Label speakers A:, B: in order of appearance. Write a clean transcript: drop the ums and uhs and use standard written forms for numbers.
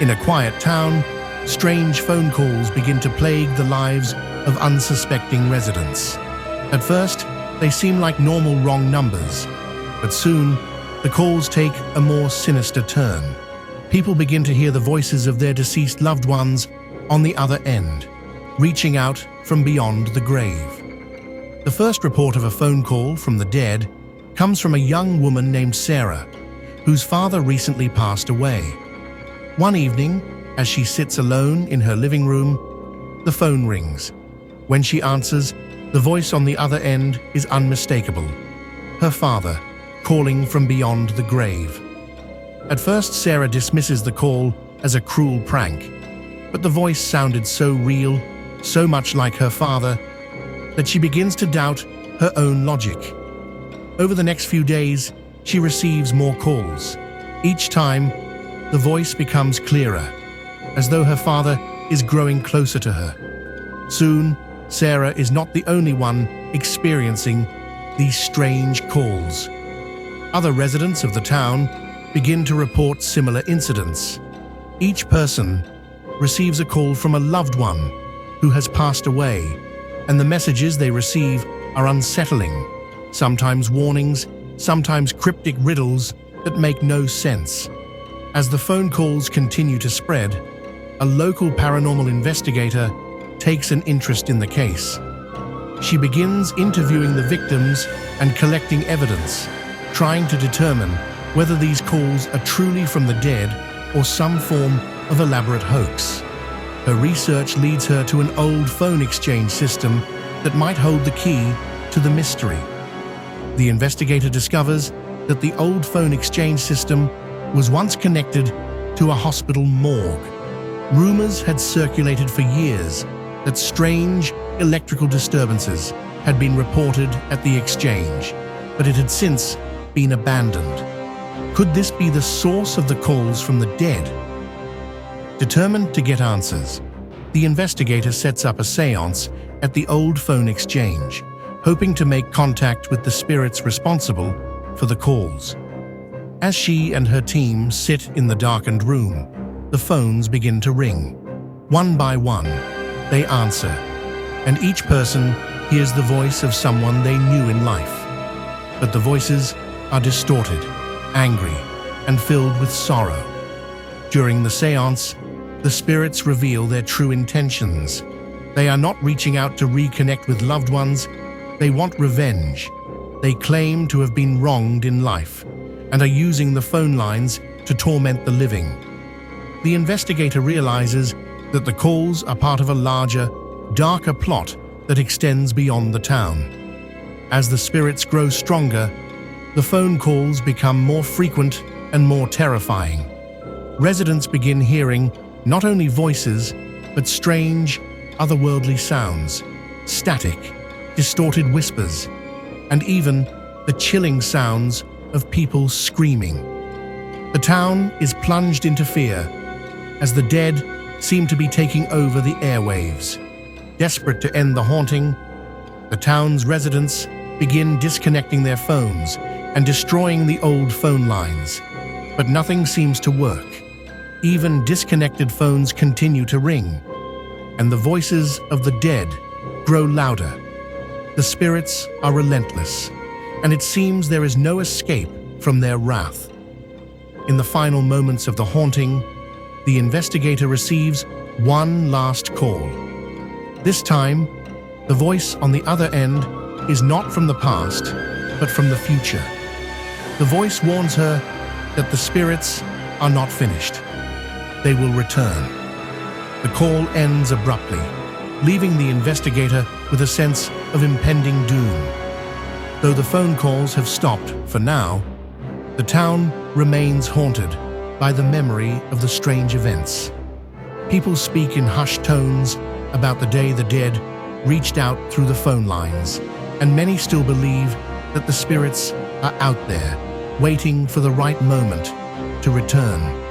A: In a quiet town, strange phone calls begin to plague the lives of unsuspecting residents. At first, they seem like normal wrong numbers, but soon, the calls take a more sinister turn. People begin to hear the voices of their deceased loved ones on the other end, reaching out from beyond the grave. The first report of a phone call from the dead comes from a young woman named Sarah, whose father recently passed away. One evening, as she sits alone in her living room, the phone rings. When she answers, the voice on the other end is unmistakable. Her father, calling from beyond the grave. At first, Sarah dismisses the call as a cruel prank, but the voice sounded so real, so much like her father, that she begins to doubt her own logic. Over the next few days, she receives more calls. Each time, the voice becomes clearer, as though her father is growing closer to her. Soon, Sarah is not the only one experiencing these strange calls. Other residents of the town begin to report similar incidents. Each person receives a call from a loved one who has passed away, and the messages they receive are unsettling, sometimes warnings, sometimes cryptic riddles that make no sense. As the phone calls continue to spread, a local paranormal investigator takes an interest in the case. She begins interviewing the victims and collecting evidence, trying to determine whether these calls are truly from the dead or some form of elaborate hoax. Her research leads her to an old phone exchange system that might hold the key to the mystery. The investigator discovers that the old phone exchange system was once connected to a hospital morgue. Rumors had circulated for years that strange electrical disturbances had been reported at the exchange, but it had since been abandoned. Could this be the source of the calls from the dead? Determined to get answers, the investigator sets up a séance at the old phone exchange, hoping to make contact with the spirits responsible for the calls. As she and her team sit in the darkened room, the phones begin to ring. One by one, they answer, and each person hears the voice of someone they knew in life. But the voices are distorted, angry, and filled with sorrow. During the séance, the spirits reveal their true intentions. They are not reaching out to reconnect with loved ones. They want revenge. They claim to have been wronged in life and are using the phone lines to torment the living. The investigator realizes that the calls are part of a larger, darker plot that extends beyond the town. As the spirits grow stronger, the phone calls become more frequent and more terrifying. Residents begin hearing not only voices, but strange, otherworldly sounds, static, distorted whispers, and even the chilling sounds of people screaming. The town is plunged into fear as the dead seem to be taking over the airwaves. Desperate to end the haunting, the town's residents begin disconnecting their phones and destroying the old phone lines. But nothing seems to work. Even disconnected phones continue to ring, and the voices of the dead grow louder. The spirits are relentless, and it seems there is no escape from their wrath. In the final moments of the haunting, the investigator receives one last call. This time, the voice on the other end is not from the past, but from the future. The voice warns her that the spirits are not finished. They will return. The call ends abruptly, leaving the investigator with a sense of impending doom. Though the phone calls have stopped for now, the town remains haunted by the memory of the strange events. People speak in hushed tones about the day the dead reached out through the phone lines, and many still believe that the spirits are out there, waiting for the right moment to return.